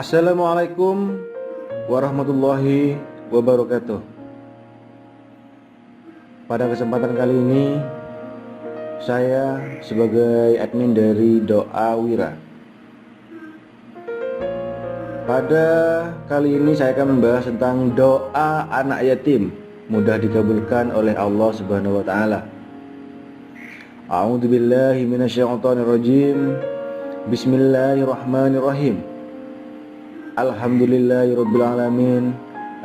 Assalamualaikum warahmatullahi wabarakatuh. Pada kesempatan kali ini, saya sebagai admin dari Doa Wira. Pada kali ini saya akan membahas tentang doa anak yatim mudah dikabulkan oleh Allah Subhanahu wa taala. A'udzubillahi minasyaitonirrajim. Bismillahirrahmanirrahim. Alhamdulillahirabbil alamin.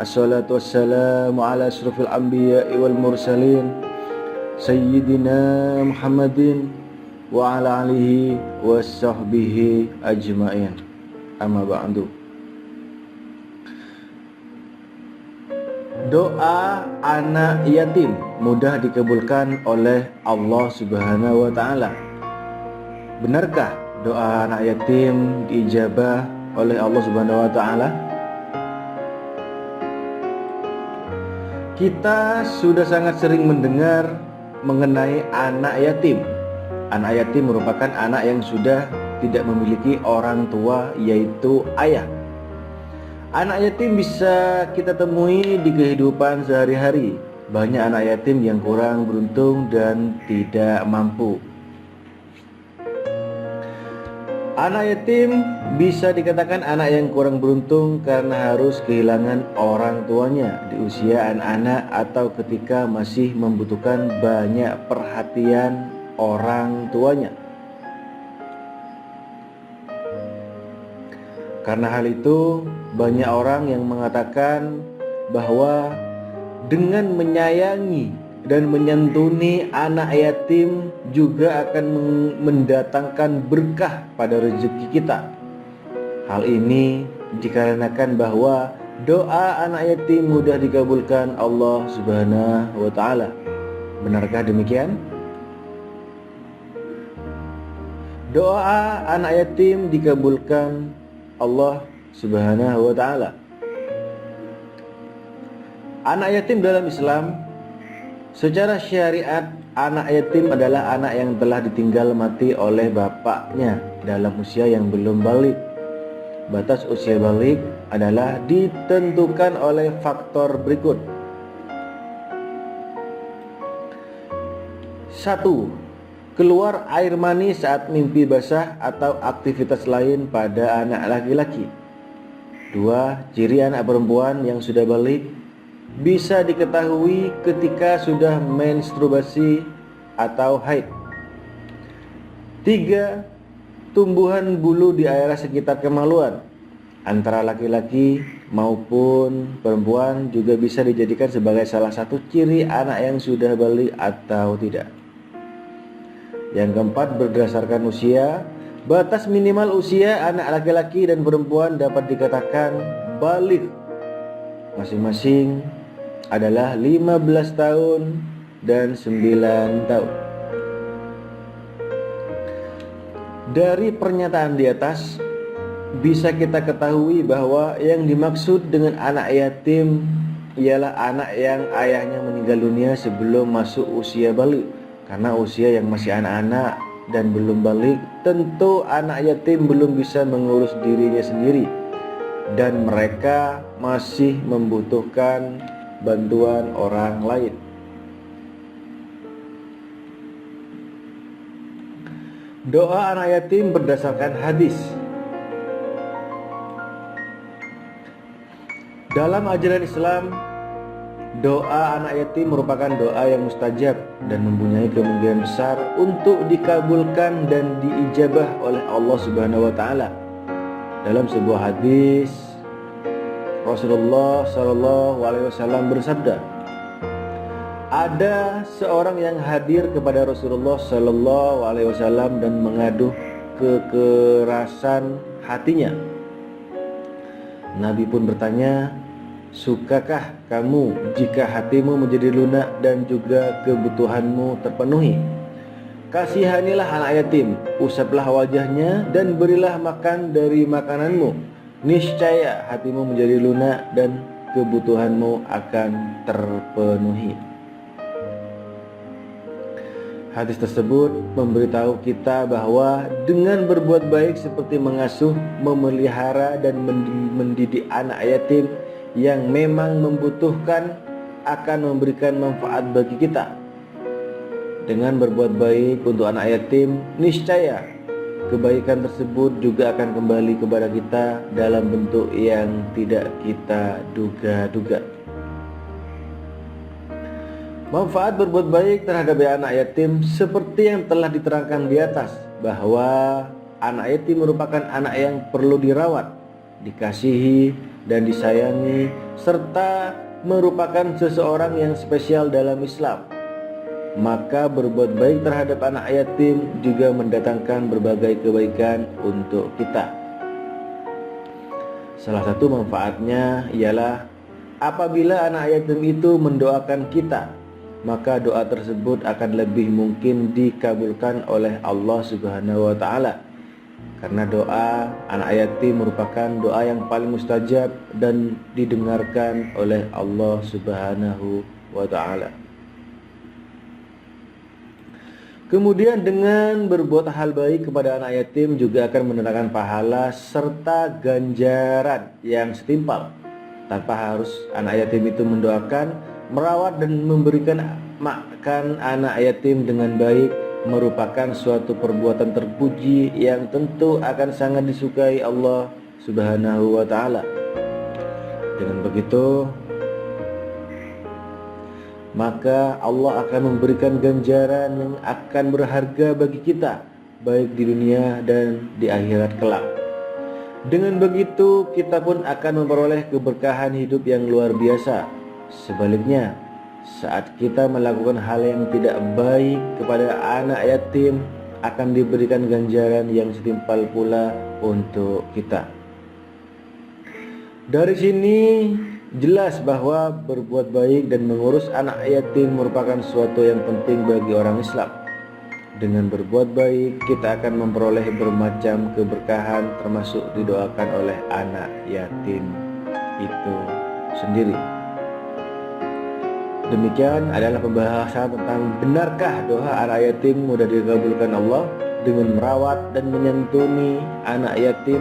Assalatu wassalamu ala asyrofil anbiya'i wal mursalin Sayyidina Muhammadin wa ala alihi wa sahbihi ajma'in. Amma ba'du. Doa anak yatim mudah dikabulkan oleh Allah Subhanahu wa taala. Benarkah doa anak yatim diijabah oleh Allah Subhanahu wa taala? Kita sudah sangat sering mendengar mengenai anak yatim. Anak yatim merupakan anak yang sudah tidak memiliki orang tua, yaitu ayah. Anak yatim bisa kita temui di kehidupan sehari-hari. Banyak anak yatim yang kurang beruntung dan tidak mampu. Anak yatim bisa dikatakan anak yang kurang beruntung karena harus kehilangan orang tuanya di usia anak-anak atau ketika masih membutuhkan banyak perhatian orang tuanya. Karena hal itu, banyak orang yang mengatakan bahwa dengan menyayangi dan menyantuni anak yatim juga akan mendatangkan berkah pada rezeki kita. Hal ini dikarenakan bahwa doa anak yatim mudah dikabulkan Allah Subhanahu wa taala. Benarkah demikian? Doa anak yatim dikabulkan Allah Subhanahu wa taala. Anak yatim dalam Islam, secara syariat, anak yatim adalah anak yang telah ditinggal mati oleh bapaknya dalam usia yang belum balik. Batas usia balik adalah ditentukan oleh faktor berikut. 1. Keluar air mani saat mimpi basah atau aktivitas lain pada anak laki-laki. 2. Ciri anak perempuan yang sudah balik bisa diketahui ketika sudah menstruasi atau haid. 3. Tumbuhan bulu di area sekitar kemaluan antara laki-laki maupun perempuan juga bisa dijadikan sebagai salah satu ciri anak yang sudah balik atau tidak. Yang keempat, berdasarkan usia, batas minimal usia anak laki-laki dan perempuan dapat dikatakan balik masing-masing adalah 15 tahun dan 9 tahun. Dari pernyataan di atas bisa kita ketahui bahwa yang dimaksud dengan anak yatim ialah anak yang ayahnya meninggal dunia sebelum masuk usia balik. Karena usia yang masih anak-anak dan belum balik, tentu anak yatim belum bisa mengurus dirinya sendiri dan mereka masih membutuhkan bantuan orang lain. Doa anak yatim berdasarkan hadis. Dalam ajaran Islam, doa anak yatim merupakan doa yang mustajab dan mempunyai kemungkinan besar untuk dikabulkan dan diijabah oleh Allah Subhanahu wa taala. Dalam sebuah hadis, Rasulullah Shallallahu alaihi wasallam bersabda, ada seorang yang hadir kepada Rasulullah Shallallahu alaihi wasallam dan mengadu kekerasan hatinya. Nabi pun bertanya, sukakah kamu jika hatimu menjadi lunak dan juga kebutuhanmu terpenuhi? Kasihanilah anak yatim, usaplah wajahnya dan berilah makan dari makananmu. Niscaya hatimu menjadi lunak dan kebutuhanmu akan terpenuhi. Hadis tersebut memberitahu kita bahwa dengan berbuat baik seperti mengasuh, memelihara, dan mendidik anak yatim yang memang membutuhkan akan memberikan manfaat bagi kita. Dengan berbuat baik untuk anak yatim, niscaya kebaikan tersebut juga akan kembali kepada kita dalam bentuk yang tidak kita duga-duga. Manfaat berbuat baik terhadap anak yatim seperti yang telah diterangkan di atas, bahwa anak yatim merupakan anak yang perlu dirawat, dikasihi, dan disayangi, serta merupakan seseorang yang spesial dalam Islam. Maka berbuat baik terhadap anak yatim juga mendatangkan berbagai kebaikan untuk kita. Salah satu manfaatnya ialah apabila anak yatim itu mendoakan kita, maka doa tersebut akan lebih mungkin dikabulkan oleh Allah Subhanahu wa Ta'ala. Karena doa anak yatim merupakan doa yang paling mustajab dan didengarkan oleh Allah Subhanahu wa Ta'ala. Kemudian dengan berbuat hal baik kepada anak yatim juga akan mendatangkan pahala serta ganjaran yang setimpal, tanpa harus anak yatim itu mendoakan, merawat, dan memberikan makan anak yatim dengan baik merupakan suatu perbuatan terpuji yang tentu akan sangat disukai Allah Subhanahu wa Ta'ala. Dengan begitu, maka Allah akan memberikan ganjaran yang akan berharga bagi kita, baik di dunia dan di akhirat kelak. Dengan begitu, kita pun akan memperoleh keberkahan hidup yang luar biasa. Sebaliknya, saat kita melakukan hal yang tidak baik kepada anak yatim, akan diberikan ganjaran yang setimpal pula untuk kita. Dari sini jelas bahwa berbuat baik dan mengurus anak yatim merupakan suatu yang penting bagi orang Islam. Dengan berbuat baik, kita akan memperoleh bermacam keberkahan, termasuk didoakan oleh anak yatim itu sendiri. Demikian adalah pembahasan tentang benarkah doa anak yatim mudah dikabulkan Allah. Dengan merawat dan menyantuni anak yatim,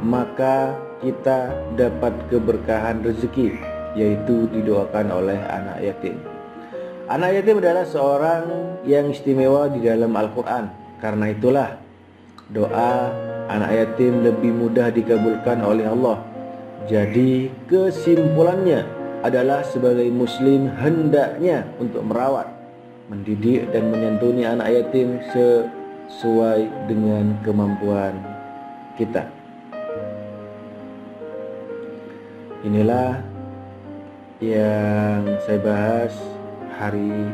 maka kita dapat keberkahan rezeki, yaitu didoakan oleh anak yatim. Anak yatim adalah seorang yang istimewa di dalam Al-Quran. Karena itulah doa anak yatim lebih mudah dikabulkan oleh Allah. Jadi kesimpulannya adalah sebagai muslim hendaknya untuk merawat, mendidik, dan menyantuni anak yatim sesuai dengan kemampuan kita. Inilah yang saya bahas hari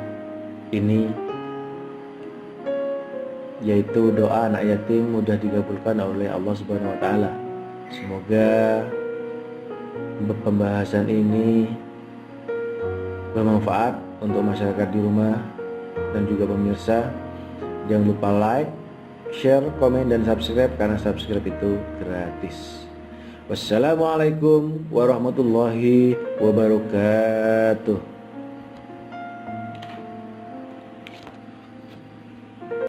ini, yaitu doa anak yatim mudah dikabulkan oleh Allah Subhanahu wa Ta'ala. Semoga pembahasan ini bermanfaat untuk masyarakat di rumah dan juga pemirsa. Jangan lupa like, share, komen, dan subscribe, karena subscribe itu gratis. Wassalamualaikum warahmatullahi wabarakatuh.